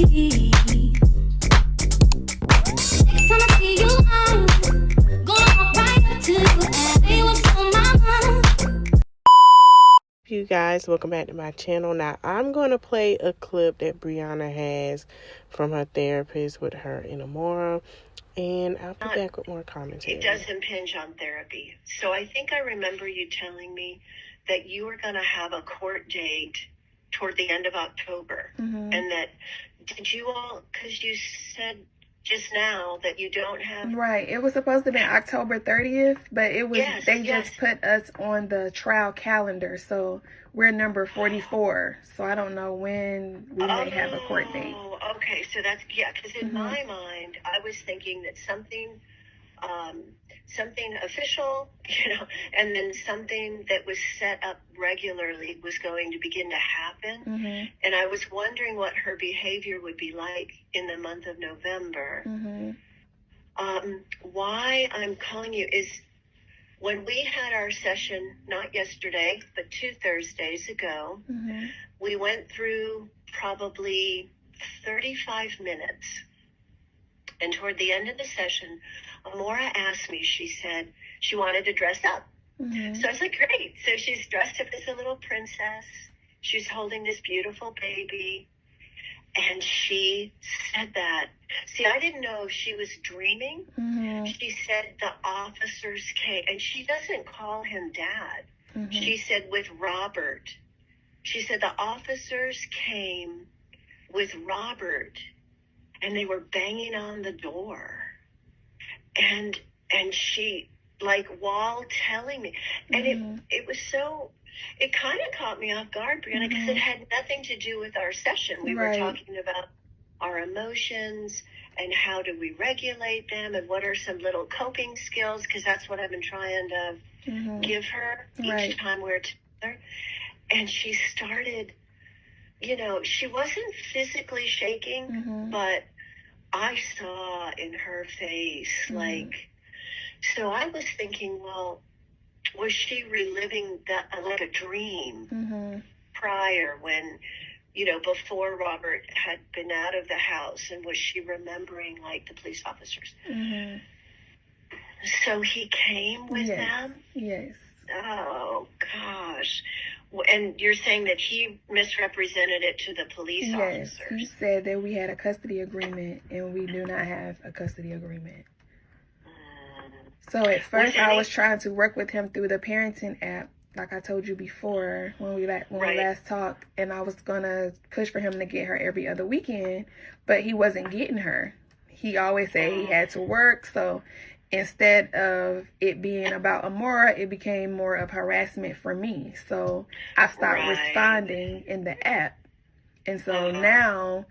You guys, welcome back to my channel. Now I'm going to play a clip that Brianna has from her therapist with her and Amora, and I'll be back with more commentary. It does impinge on therapy. So I think I remember you telling me that you were going to have a court date toward the end of October. Mm-hmm. And that, did you all, because you said just now that you don't have... Right. It was supposed to be October 30th, but it was they yes. just put us on the trial calendar. So we're number 44. So I don't know when we may have a court date. Oh, okay. So that's, because in my mind, I was thinking that something official, and then something that was set up regularly was going to begin to happen. Mm-hmm. And I was wondering what her behavior would be like in the month of November. Mm-hmm. Why I'm calling you is when we had our session, not yesterday, but 2 Thursdays ago, we went through probably 35 minutes. And toward the end of the session, Amora asked me, she said she wanted to dress up. So I was like, great. So she's dressed up as a little princess. She's holding this beautiful baby. And she said that. See, I didn't know if she was dreaming. She said the officers came, and she doesn't call him Dad. She said with Robert. She said the officers came with Robert, and they were banging on the door. And she, like, while telling me, and it was so, it kind of caught me off guard, Brianna, because it had nothing to do with our session. We were talking about our emotions and how do we regulate them and what are some little coping skills, because that's what I've been trying to give her each time we're together. And she started, she wasn't physically shaking, but I saw in her face, so I was thinking, well, was she reliving that like a dream prior when, before Robert had been out of the house, and was she remembering like the police officers? So he came with them? Yes. Oh, gosh. And you're saying that he misrepresented it to the police officers? Yes, he said that we had a custody agreement, and we do not have a custody agreement. So at first, I was trying to work with him through the parenting app, like I told you before when we last talked, and I was gonna push for him to get her every other weekend, but he wasn't getting her. He always said he had to work, so instead of it being about Amora, it became more of harassment for me. So I stopped responding in the app. And so now,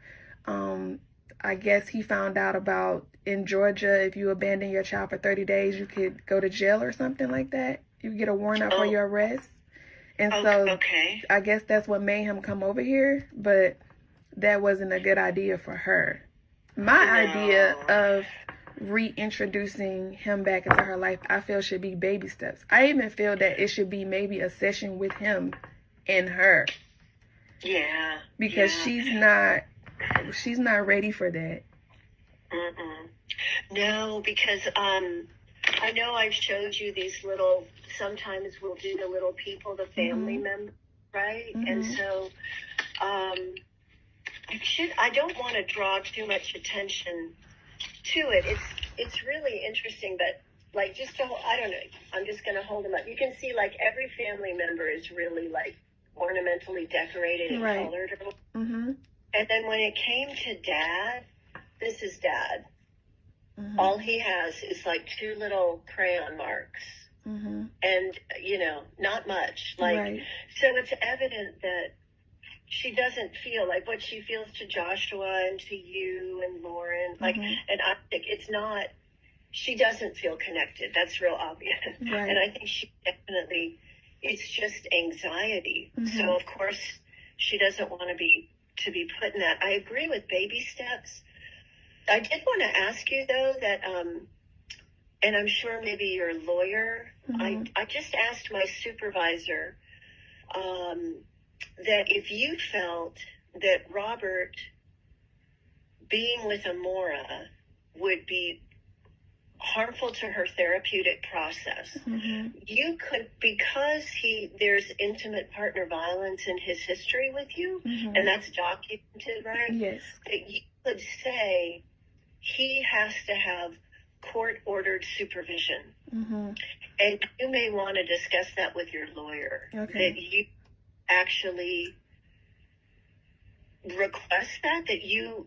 I guess he found out about in Georgia, if you abandon your child for 30 days, you could go to jail or something like that. You get a warrant out for your arrest. And so I guess that's what made him come over here. But that wasn't a good idea for her. My idea of reintroducing him back into her life, I feel should be baby steps. I even feel that it should be maybe a session with him and her. Yeah. Because she's not ready for that. No, because I know I've showed you these little, sometimes we'll do the little people, the family members, right? And so I don't want to draw too much attention to it. It's really interesting, but like just I don't know, I'm just going to hold them up. You can see like every family member is really like ornamentally decorated and colored. And then when it came to Dad, this is Dad. All he has is like 2 little crayon marks. And, not much. Like, so it's evident that she doesn't feel like what she feels to Joshua and to you and Lauren. Like, and I think it's not, she doesn't feel connected. That's real obvious. And I think she definitely, it's just anxiety. So, of course, she doesn't want to be put in that. I agree with baby steps. I did want to ask you, though, that, and I'm sure maybe your lawyer, I just asked my supervisor that if you felt that Robert being with Amora would be harmful to her therapeutic process. You could, because there's intimate partner violence in his history with you, and that's documented, right? Yes. That you could say he has to have court-ordered supervision. And you may want to discuss that with your lawyer. Okay. That you actually request that you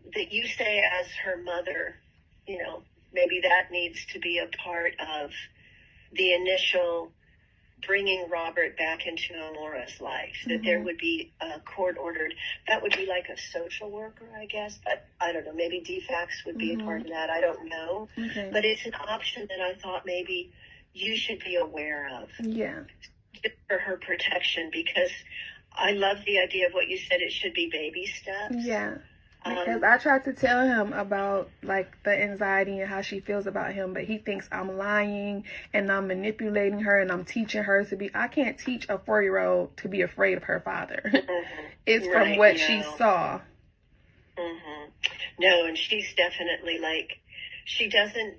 say as her mother, maybe that needs to be a part of the initial bringing Robert back into Amora's life, that there would be a court-ordered, that would be like a social worker, I guess, but I don't know, maybe DFACS would be a part of that, I don't know. But it's an option that I thought maybe you should be aware of. Yeah. Just for her protection, because I love the idea of what you said, it should be baby steps. Yeah. Because I tried to tell him about, like, the anxiety and how she feels about him, but he thinks I'm lying and I'm manipulating her and I'm teaching her to be... I can't teach a 4-year-old to be afraid of her father. It's from what she saw. No, and she's definitely, like, she doesn't...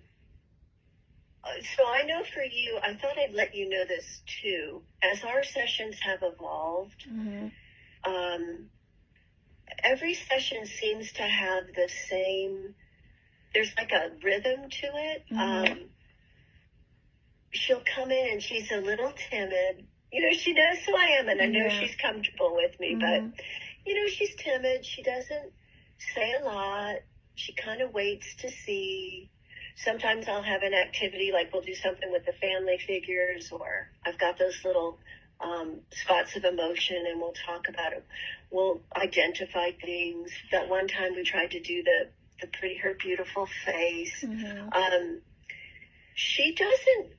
So I know for you, I thought I'd let you know this, too. As our sessions have evolved... every session seems to have the same, there's like a rhythm to it. She'll come in and she's a little timid. She knows who I am, and I know she's comfortable with me, but, she's timid. She doesn't say a lot. She kind of waits to see. Sometimes I'll have an activity, like we'll do something with the family figures, or I've got those little spots of emotion, and we'll talk about it. We'll identify things. That one time we tried to do her beautiful face. She doesn't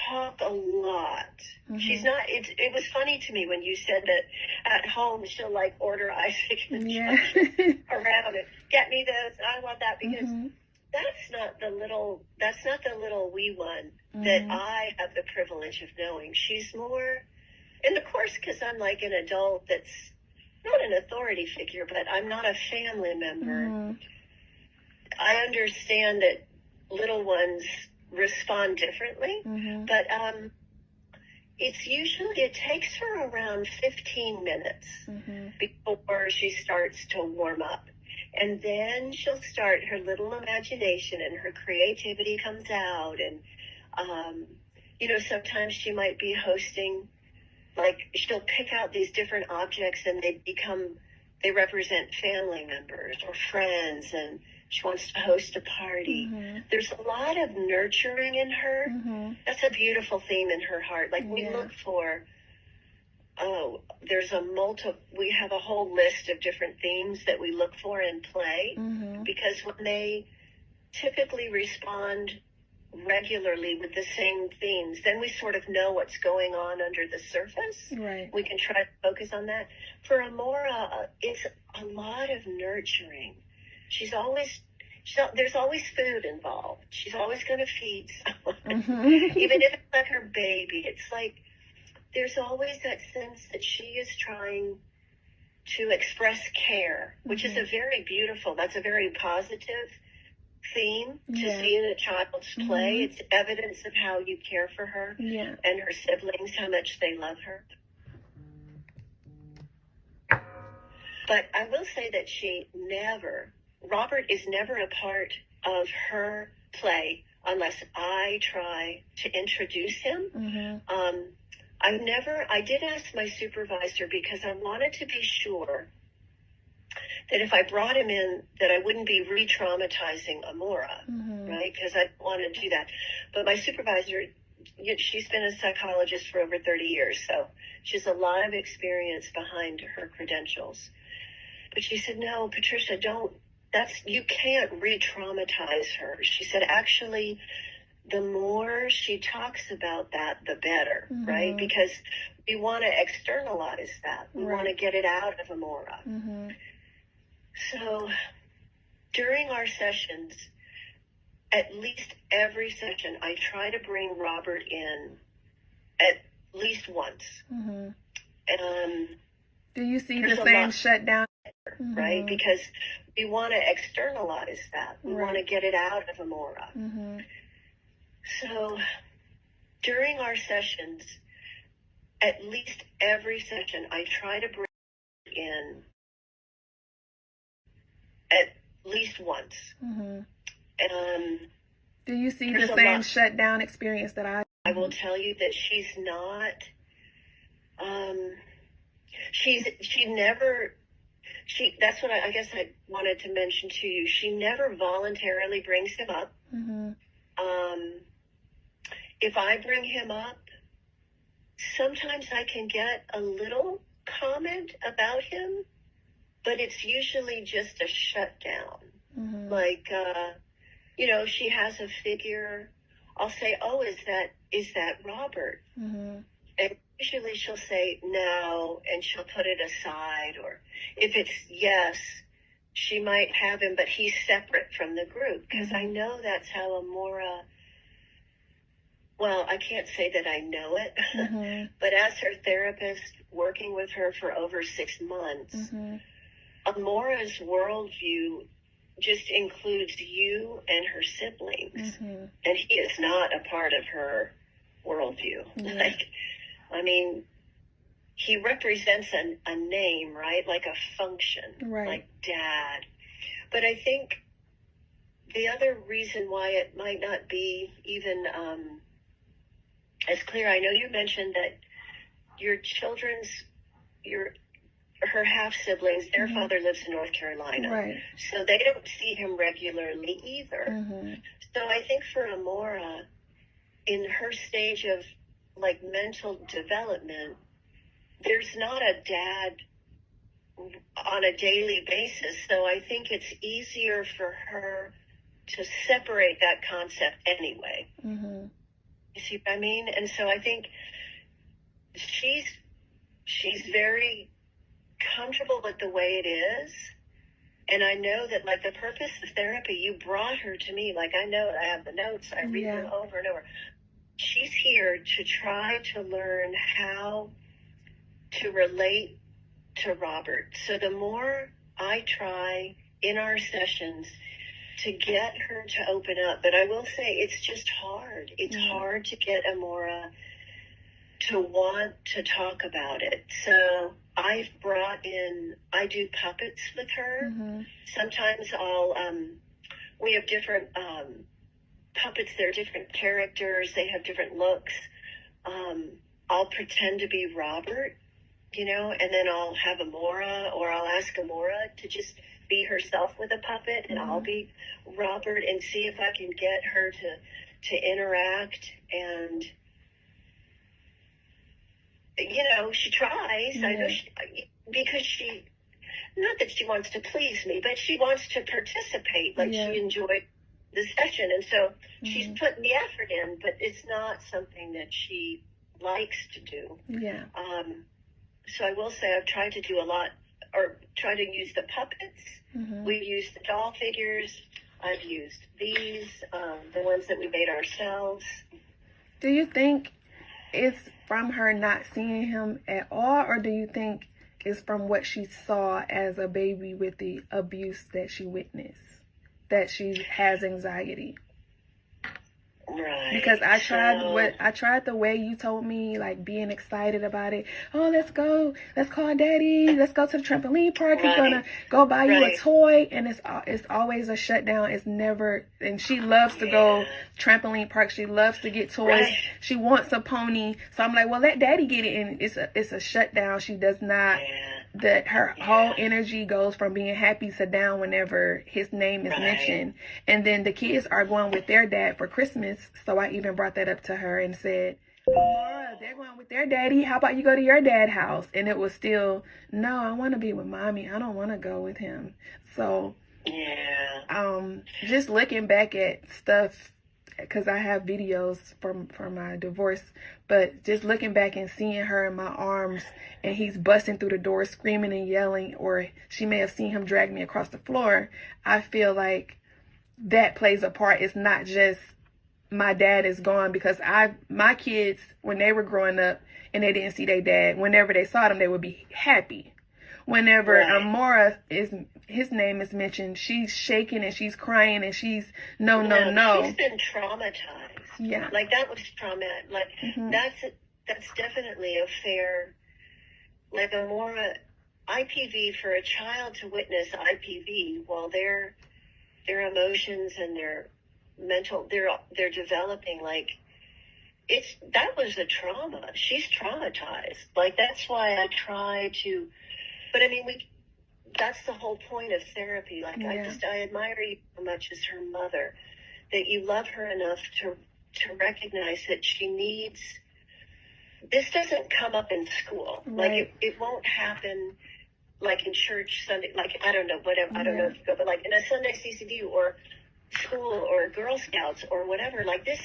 talk a lot. She's not, it was funny to me when you said that at home she'll like order Isaac and around it. Get me this, I want that, because that's not the little wee one that I have the privilege of knowing. She's more, and of course, because I'm like an adult that's not an authority figure, but I'm not a family member. I understand that little ones respond differently, but it takes her around 15 minutes before she starts to warm up. And then she'll start, her little imagination and her creativity comes out. And, sometimes she might be hosting, like, she'll pick out these different objects and they represent family members or friends, and she wants to host a party. There's a lot of nurturing in her. That's a beautiful theme in her heart. Like, we look for... we have a whole list of different themes that we look for in play, because when they typically respond regularly with the same themes, then we sort of know what's going on under the surface. Right. We can try to focus on that. For Amora, it's a lot of nurturing. There's always food involved. She's always going to feed someone. Even if it's like her baby, it's like, there's always that sense that she is trying to express care, which is that's a very positive theme to see in a child's play. It's evidence of how you care for her and her siblings, how much they love her. But I will say that Robert is never a part of her play unless I try to introduce him. I did ask my supervisor, because I wanted to be sure that if I brought him in, that I wouldn't be re-traumatizing Amora, right? Because I didn't want to do that. But my supervisor, she's been a psychologist for over 30 years, so she has a lot of experience behind her credentials. But she said, no, Patricia, you can't re-traumatize her. She said, actually, the more she talks about that, the better, right? Because we want to externalize that. We want to get it out of Amora. So during our sessions, at least every session, I try to bring Robert in at least once. Do you see the same shutdown right? Because we want to externalize that. We want to get it out of Amora. So during our sessions, at least every session, I try to bring in at least once. Do you see the same shutdown experience that I will tell you that she's not, that's what I guess I wanted to mention to you. She never voluntarily brings him up. If I bring him up, sometimes I can get a little comment about him, but it's usually just a shutdown. Like, she has a figure. I'll say, oh, is that Robert? And usually she'll say no, and she'll put it aside. Or if it's yes, she might have him, but he's separate from the group. Because I know that's how Amora, well, I can't say that I know it, but as her therapist, working with her for over 6 months, Amora's worldview just includes you and her siblings. And he is not a part of her worldview. He represents a name, right? Like a function, like dad. But I think the other reason why it might not be even as clear, I know you mentioned that her half-siblings, their father lives in North Carolina. So they don't see him regularly either. So I think for Amora, in her stage of like mental development, there's not a dad on a daily basis. So I think it's easier for her to separate that concept anyway. You see what I mean? And so I think she's very comfortable with the way it is. And I know that, like, the purpose of therapy, you brought her to me. Like, I know I have the notes. I read them over and over. She's here to try to learn how to relate to Robert. So the more I try in our sessions to get her to open up, but I will say it's just hard. It's hard to get Amora to want to talk about it. So I do puppets with her. Sometimes we have different puppets. They're different characters. They have different looks. I'll pretend to be Robert, and then I'll have Amora, or I'll ask Amora to just be herself with a puppet, and I'll be Robert, and see if I can get her to interact. And she tries. I know because she, not that she wants to please me, but she wants to participate. Like, she enjoyed the session, and so she's putting the effort in, but it's not something that she likes to do. So I will say I've tried to do a lot, or try to use the puppets. We've used the doll figures. I've used these, the ones that we made ourselves. Do you think it's from her not seeing him at all, or do you think it's from what she saw as a baby with the abuse that she witnessed, that she has anxiety? Right. Because I tried the way you told me, like being excited about it. Oh, let's go. Let's call Daddy. Let's go to the trampoline park. He's gonna go buy you a toy, and it's always a shutdown. It's never. And she loves to go trampoline park. She loves to get toys. She wants a pony. So I'm like, well, let Daddy get it. And it's a shutdown. She does not. That her whole energy goes from being happy to down whenever his name is mentioned. And then the kids are going with their dad for Christmas. So I even brought that up to her and said, Amora, they're going with their daddy. How about you go to your dad's house? And it was still, no, I want to be with Mommy. I don't want to go with him. So just looking back at stuff, because I have videos from my divorce, but just looking back and seeing her in my arms and he's busting through the door screaming and yelling, or she may have seen him drag me across the floor, I feel like that plays a part. It's not just my dad is gone, because my kids, when they were growing up and they didn't see their dad, whenever they saw them, they would be happy. whenever Amora his name is mentioned, she's shaking and she's crying and she's no. She's been traumatized. Yeah. Like, that was traumatic. Like, that's definitely a fair, like, Amora, IPV, for a child to witness IPV while their emotions and their mental, they're developing, like, that was a trauma. She's traumatized. Like, that's why I try to, but I mean, that's the whole point of therapy. Like, I admire you so much as her mother, that you love her enough to recognize that she needs, this doesn't come up in school. Right. Like, it won't happen, like, in church Sunday, like, I don't know, whatever, I don't know if you go, but like in a Sunday CCD or school or Girl Scouts or whatever, like this,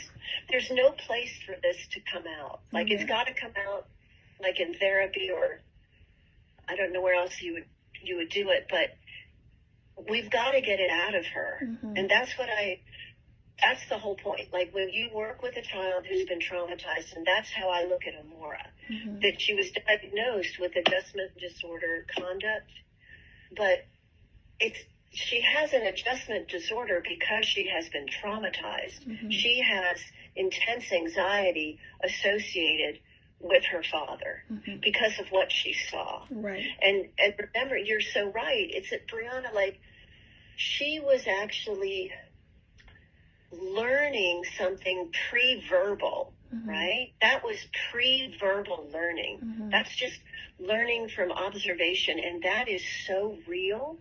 there's no place for this to come out. Like, it's got to come out, like, in therapy, or I don't know where else you would do it, but we've got to get it out of her. And that's the whole point. Like, when you work with a child who's been traumatized, and that's how I look at Amora, that she was diagnosed with adjustment disorder conduct, but she has an adjustment disorder because she has been traumatized. She has intense anxiety associated with her father because of what she saw. Right. And remember, you're so right. It's that Brianna, like, she was actually learning something pre-verbal, right? That was pre-verbal learning. That's just learning from observation, and that is so real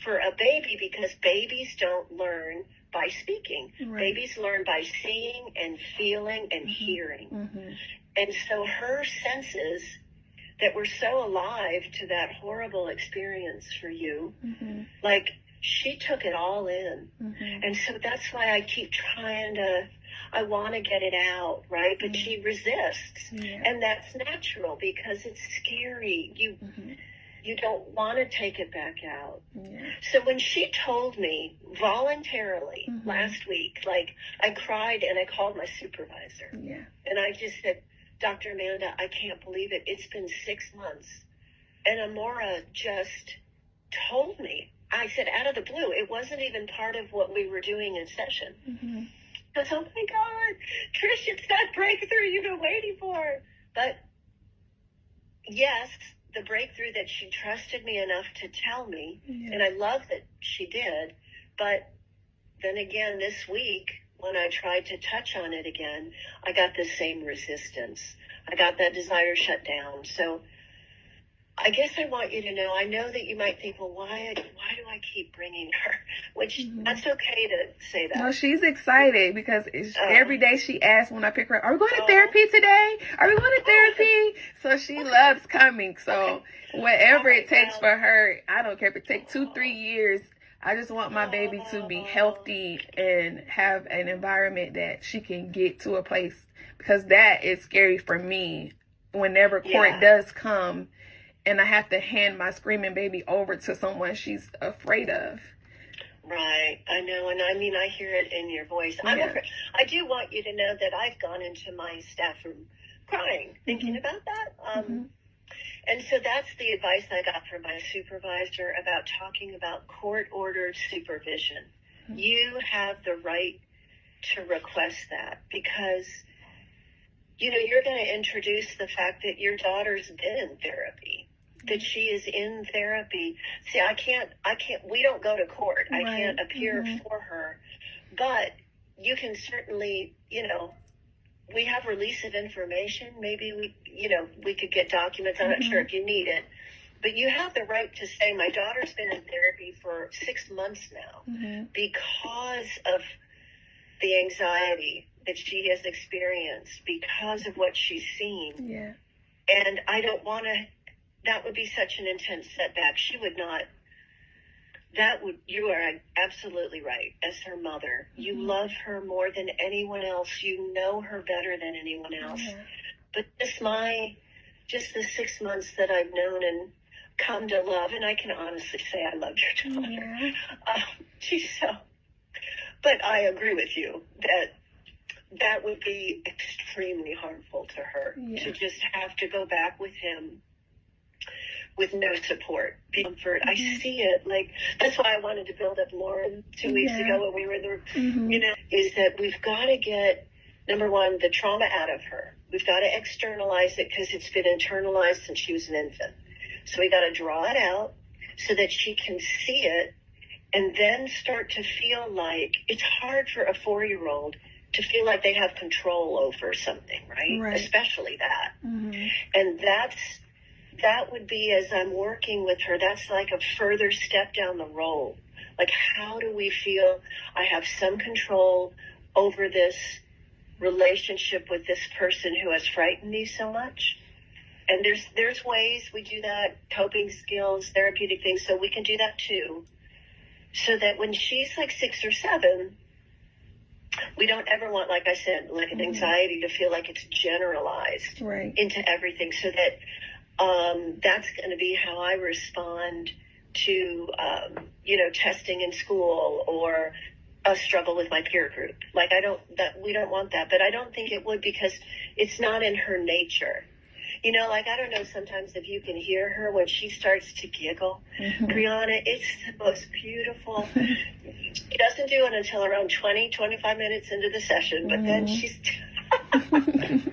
for a baby, because babies don't learn by speaking. Right. Babies learn by seeing and feeling and hearing. And so her senses that were so alive to that horrible experience for you, like, she took it all in. And so that's why I keep trying to, I want to get it out, right? But she resists. And that's natural because it's scary. You don't want to take it back out. So when she told me voluntarily last week, like, I cried and I called my supervisor. And I just said, Dr. Amanda, I can't believe it. It's been 6 months. And Amora just told me. I said, out of the blue, it wasn't even part of what we were doing in session. I was, oh my God, Trish, it's that breakthrough you've been waiting for. But yes, the breakthrough that she trusted me enough to tell me, and I love that she did. But then again, this week, when I tried to touch on it again, I got the same resistance. I got that desire shut down. So I guess I want you to know, I know that you might think, well, why do I keep bringing her? Which, that's okay to say that. No, she's excited because every day she asks when I pick her up, are we going to therapy today? Are we going to therapy? So she loves coming. So whatever it takes for her, I don't care if it takes 2-3 years. I just want my baby to be healthy and have an environment that she can get to a place, because that is scary for me whenever court does come. And I have to hand my screaming baby over to someone she's afraid of. Right. I know. And I mean, I hear it in your voice. I do want you to know that I've gone into my staff room crying, thinking about that. And so that's the advice I got from my supervisor about talking about court-ordered supervision. You have the right to request that, because, you know, you're going to introduce the fact that your daughter's been in therapy, that she is in therapy. See, we don't go to court. I can't appear for her, but you can certainly, you know, we have release of information. Maybe we could get documents. I'm not sure if you need it, but you have the right to say, my daughter's been in therapy for 6 months now because of the anxiety that she has experienced, because of what she's seen. And I don't want to, that would be such an intense setback. She would not, you are absolutely right. As her mother, you love her more than anyone else. You know her better than anyone else. But just the 6 months that I've known and come to love, and I can honestly say I loved your daughter. She's so, but I agree with you that would be extremely harmful to her, to just have to go back with him. with no support, comfort. I see it. Like, that's why I wanted to build up Lauren 2 weeks ago when we were there, is that we've got to get, number one, the trauma out of her. We've got to externalize it because it's been internalized since she was an infant. So we got to draw it out so that she can see it and then start to feel like it's hard for a 4-year-old to feel like they have control over something, right? Especially that. And that would be, as I'm working with her, that's like a further step down the road. Like, how do we feel I have some control over this relationship with this person who has frightened me so much? And there's ways we do that, coping skills, therapeutic things, so we can do that too. So that when she's like 6 or 7, we don't ever want, like I said, like an anxiety to feel like it's generalized into everything. So that that's going to be how I respond to, testing in school or a struggle with my peer group. Like, we don't want that, but I don't think it would, because it's not in her nature. Like, I don't know, sometimes if you can hear her when she starts to giggle, Brianna, it's the most beautiful. She doesn't do it until around 25 minutes into the session, but then she's and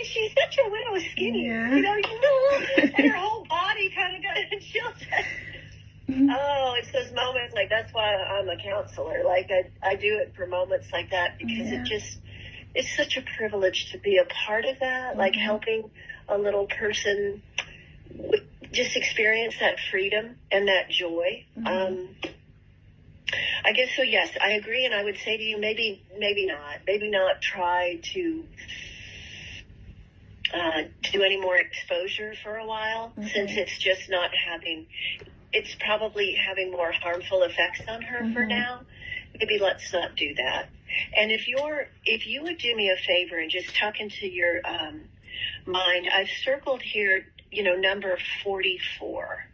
she's such a widow skinny, and her whole body kind of goes, and she'll just, it's those moments, like, that's why I'm a counselor. Like, I do it for moments like that, because it's such a privilege to be a part of that, like helping a little person just experience that freedom and that joy. I guess so, yes, I agree. And I would say to you, maybe not try to do any more exposure for a while, since it's probably having more harmful effects on her for now. Maybe let's not do that. And if you would do me a favor and just tuck into your mind, I've circled here, number 44.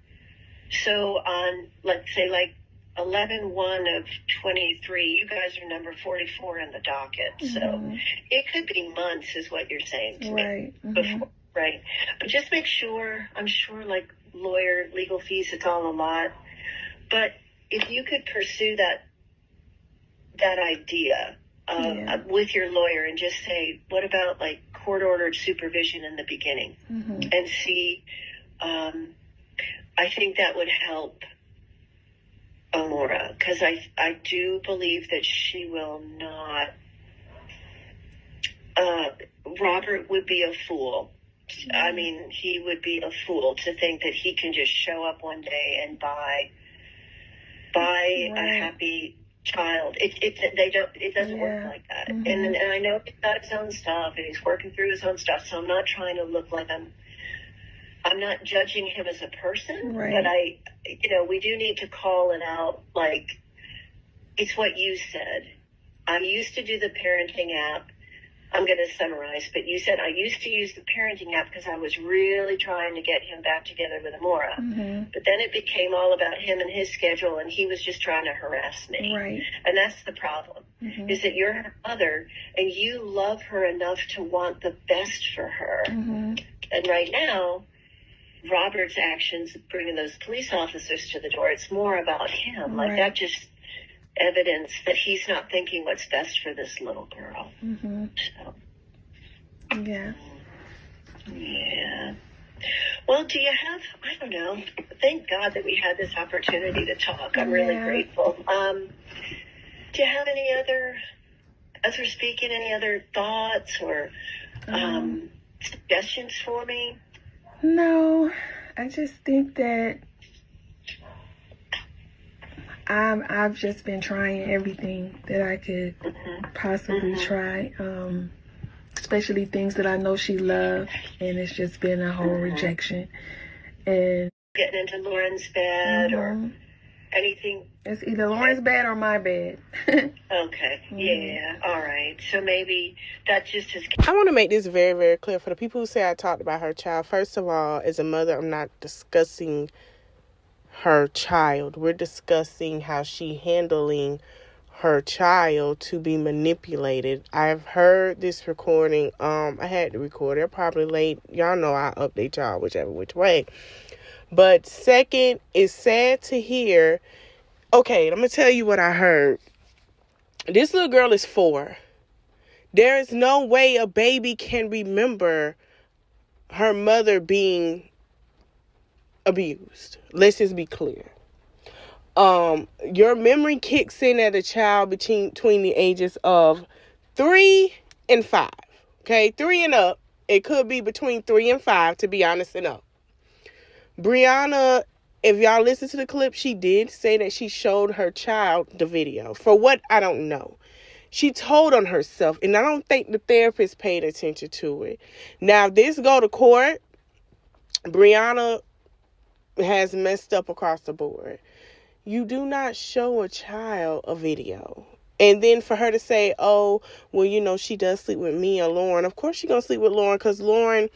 So on, let's say, like 11/1 of 23, you guys are number 44 in the docket. So it could be months, is what you're saying to me before, right? But just make sure, I'm sure, like, legal fees, it's all a lot. But if you could pursue that idea with your lawyer and just say, what about, like, court-ordered supervision in the beginning, and see, I think that would help Amora, because I do believe that she will not, Robert would be a fool. I mean, he would be a fool to think that he can just show up one day and buy a happy child. It doesn't work like that. And I know he's got his own stuff and he's working through his own stuff, so I'm not trying to look like I'm not judging him as a person, but we do need to call it out. Like, it's what you said. I used to do the parenting app. I'm going to summarize, but you said I used to use the parenting app because I was really trying to get him back together with Amora. But then it became all about him and his schedule, and he was just trying to harass me. And that's the problem, is that you're her mother, and you love her enough to want the best for her. And right now, Robert's actions, bringing those police officers to the door, it's more about him. Like, that just evidence that he's not thinking what's best for this little girl. So, well, do you have, I don't know, thank God that we had this opportunity to talk. I'm really grateful. Do you have any other, as we're speaking, any other thoughts or suggestions for me? No, I just think that I've just been trying everything that I could possibly try, especially things that I know she loved, and it's just been a whole rejection. And getting into Lauren's bed or anything. It's either Lauren's bed or my bed. Okay. Yeah. All right. So maybe that just is. I want to make this very, very clear for the people who say I talked about her child. First of all, as a mother, I'm not discussing her child. We're discussing how she handling her child to be manipulated. I've heard this recording. I had to record it. Probably late. Y'all know I update y'all which way. But second, it's sad to hear. Okay, I'm going to tell you what I heard. This little girl is 4. There is no way a baby can remember her mother being abused. Let's just be clear. Your memory kicks in at a child between the ages of 3 and 5. Okay, 3 and up. It could be between 3 and 5, to be honest and up. Brianna, if y'all listen to the clip, she did say that she showed her child the video. For what, I don't know. She told on herself, and I don't think the therapist paid attention to it. Now, if this go to court, Brianna has messed up across the board. You do not show a child a video. And then for her to say, oh, well, you know, she does sleep with me or Lauren. Of course she's going to sleep with Lauren because Lauren,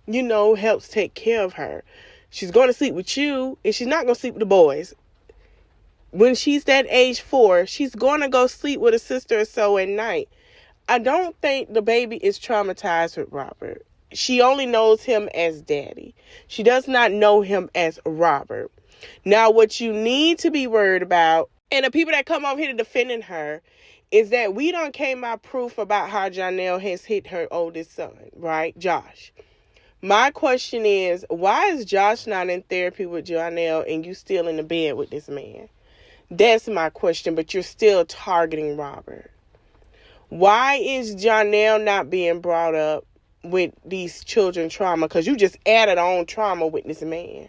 you know, helps take care of her. She's going to sleep with you, and she's not going to sleep with the boys. When she's that age 4, she's going to go sleep with a sister or so at night. I don't think the baby is traumatized with Robert. She only knows him as daddy. She does not know him as Robert. Now, what you need to be worried about, and the people that come over here to defending her, is that we done came out proof about how Janelle has hit her oldest son, right? Josh. My question is, why is Josh not in therapy with Janelle and you still in the bed with this man? That's my question, but you're still targeting Robert. Why is Janelle not being brought up with these children trauma? Because you just added on trauma with this man.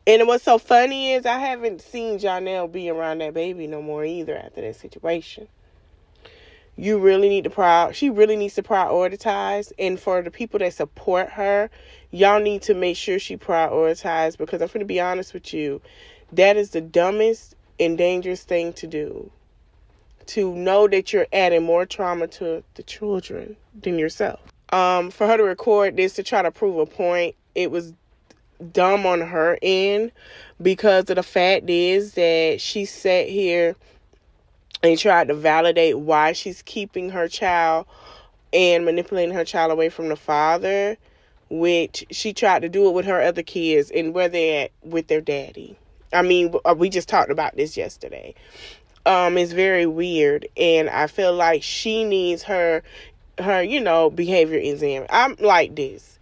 And what's so funny is I haven't seen Janelle be around that baby no more either after that situation. You really need to she really needs to prioritize. And for the people that support her, y'all need to make sure she prioritizes, because I'm going to be honest with you. That is the dumbest and dangerous thing to do. To know that you're adding more trauma to the children than yourself. For her to record this to try to prove a point, it was dumb on her end, because of the fact is that she sat here and tried to validate why she's keeping her child and manipulating her child away from the father, which she tried to do it with her other kids and where they're at with their daddy. I mean, we just talked about this yesterday. It's very weird, and I feel like she needs her, behavior exam. I'm like this.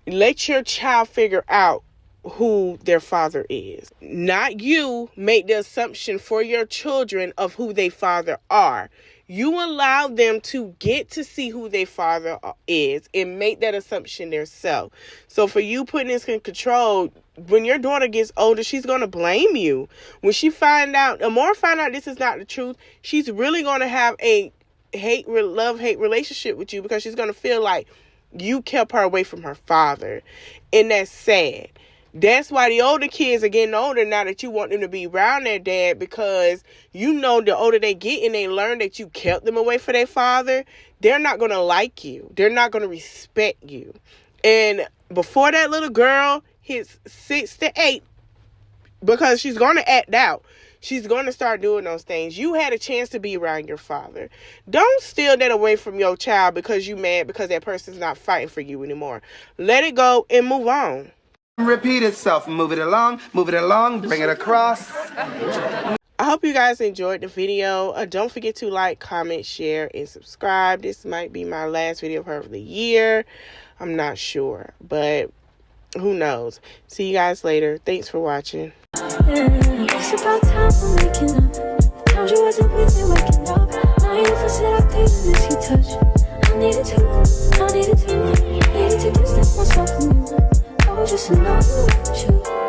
Let your child figure out who their father is. Not you make the assumption for your children of who their father are. You allow them to get to see who their father is and make that assumption themselves. So for you putting this in control, when your daughter gets older, she's going to blame you. When she Amora find out this is not the truth, she's really going to have a love-hate relationship with you, because she's going to feel like you kept her away from her father. And that's sad. That's why the older kids are getting older now, that you want them to be around their dad, because you know the older they get and they learn that you kept them away from their father, they're not going to like you. They're not going to respect you. And before that little girl hits 6 to 8, because she's going to act out, she's going to start doing those things. You had a chance to be around your father. Don't steal that away from your child because you mad because that person's not fighting for you anymore. Let it go and move on. Repeat itself. Move it along, bring it across. I hope you guys enjoyed the video. Don't forget to like, comment, share, and subscribe. This might be my last video of her of the year. I'm not sure, but who knows. See you guys later. Thanks for watching. It's about time for making up. Times you wasn't with me waking up. Now you said I didn't miss your touch. I needed to distance myself from you. I was just in love with you.